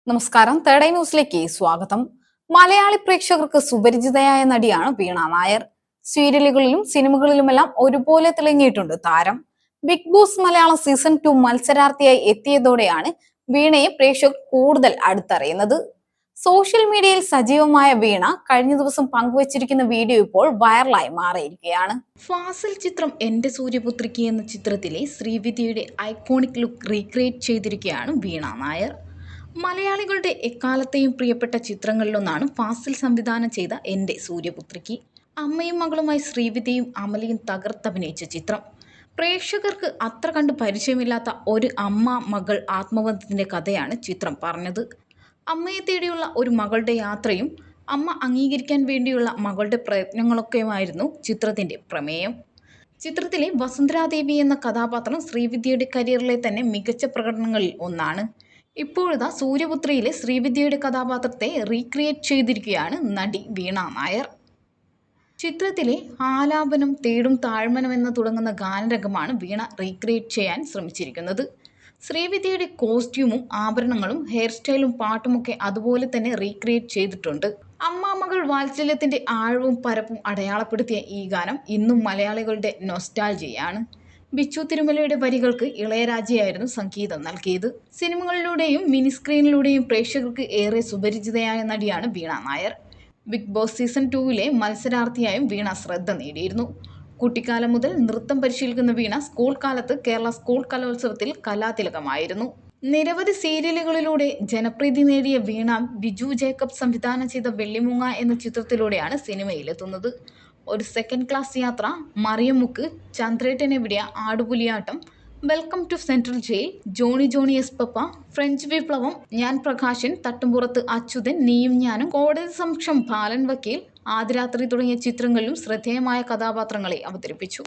നമസ്കാരം. Third eye ന്യൂസിലേക്ക് സ്വാഗതം. മലയാളി പ്രേക്ഷകർക്ക് സുപരിചിതയായ നടിയാണ് വീണ നായർ. സീരിയലുകളിലും സിനിമകളിലുമെല്ലാം ഒരുപോലെ തിളങ്ങിയിട്ടുണ്ട് താരം. ബിഗ് ബോസ് മലയാളം സീസൺ 2 മത്സരാർത്ഥിയായി എത്തിയതോടെയാണ് വീണയെ പ്രേക്ഷകർ കൂടുതൽ അടുത്തറിയുന്നത്. സോഷ്യൽ മീഡിയയിൽ സജീവമായ വീണ കഴിഞ്ഞ ദിവസം പങ്കുവച്ചിരിക്കുന്ന വീഡിയോ ഇപ്പോൾ വൈറലായി മാറിയിരിക്കുകയാണ്. ഫാസിൽ ചിത്രം എന്റെ സൂര്യപുത്രിക്ക് എന്ന ചിത്രത്തിലെ ശ്രീവിദ്യയുടെ ഐക്കോണിക് ലുക്ക് റീക്രിയേറ്റ് ചെയ്തിരിക്കുകയാണ് വീണ നായർ. മലയാളികളുടെ എക്കാലത്തെയും പ്രിയപ്പെട്ട ചിത്രങ്ങളിലൊന്നാണ് ഫാസിൽ സംവിധാനം ചെയ്ത എൻ്റെ സൂര്യപുത്രിക്ക്. അമ്മയും മകളുമായി ശ്രീവിദ്യയും അമലയും തകർത്തഭിനയിച്ച ചിത്രം. പ്രേക്ഷകർക്ക് അത്ര കണ്ട് പരിചയമില്ലാത്ത ഒരു അമ്മ മകൾ ആത്മബന്ധത്തിൻ്റെ കഥയാണ് ചിത്രം പറഞ്ഞത്. അമ്മയെ തേടിയുള്ള ഒരു മകളുടെ യാത്രയും അമ്മ അംഗീകരിക്കാൻ വേണ്ടിയുള്ള മകളുടെ പ്രയത്നങ്ങളൊക്കെയുമായിരുന്നു ചിത്രത്തിൻ്റെ പ്രമേയം. ചിത്രത്തിലെ വസുന്ധരാദേവി എന്ന കഥാപാത്രം ശ്രീവിദ്യയുടെ കരിയറിലെ തന്നെ മികച്ച പ്രകടനങ്ങളിൽ ഒന്നാണ്. ഇപ്പോഴത്തെ സൂര്യപുത്രിയിലെ ശ്രീവിദ്യയുടെ കഥാപാത്രത്തെ റീക്രിയേറ്റ് ചെയ്തിരിക്കുകയാണ് നടി വീണ നായർ. ചിത്രത്തിലെ ആലാപനം തേടും താഴ്മനം എന്ന് തുടങ്ങുന്ന ഗാനരംഗമാണ് വീണ റീക്രിയേറ്റ് ചെയ്യാൻ ശ്രമിച്ചിരിക്കുന്നത്. ശ്രീവിദ്യയുടെ കോസ്റ്റ്യൂമും ആഭരണങ്ങളും ഹെയർ സ്റ്റൈലും പാട്ടുമൊക്കെ അതുപോലെ തന്നെ റീക്രിയേറ്റ് ചെയ്തിട്ടുണ്ട്. അമ്മാമകൾ വാത്സല്യത്തിന്റെ ആഴവും പരപ്പും അടയാളപ്പെടുത്തിയ ഈ ഗാനം ഇന്നും മലയാളികളുടെ നൊസ്റ്റാൾജിയാണ്. ബിച്ചു തിരുമലയുടെ വരികൾക്ക് ഇളയരാജയായിരുന്നു സംഗീതം നൽകിയത്. സിനിമകളിലൂടെയും മിനി സ്ക്രീനിലൂടെയും പ്രേക്ഷകർക്ക് ഏറെ സുപരിചിതയായ നടിയാണ് വീണ നായർ. ബിഗ് ബോസ് സീസൺ 2 മത്സരാർത്ഥിയായും വീണ ശ്രദ്ധ നേടിയിരുന്നു. കുട്ടിക്കാലം മുതൽ നൃത്തം പരിശീലിക്കുന്ന വീണ സ്കൂൾ കാലത്ത് കേരള സ്കൂൾ കലോത്സവത്തിൽ കലാതിലകമായിരുന്നു. നിരവധി സീരിയലുകളിലൂടെ ജനപ്രീതി നേടിയ വീണ ബിജു ജേക്കബ് സംവിധാനം ചെയ്ത വെള്ളിമൂങ്ങ എന്ന ചിത്രത്തിലൂടെയാണ് സിനിമയിലെത്തുന്നത്. ഒരു second class Yathra, Mariyamukku, Chandrettan Evideya, Aadupuliyattam, welcome to central jail, Johny Johny yes Pappa, French Viplavam, ഞാൻ പ്രകാശൻ, തട്ടുംപുറത്ത് അച്യുതൻ, നീയും ഞാനും, കോടതി സമക്ഷം ബാലൻ വക്കീൽ, ആദിരാത്രി തുടങ്ങിയ ചിത്രങ്ങളിലും ശ്രദ്ധേയമായ കഥാപാത്രങ്ങളെ അവതരിപ്പിച്ചു.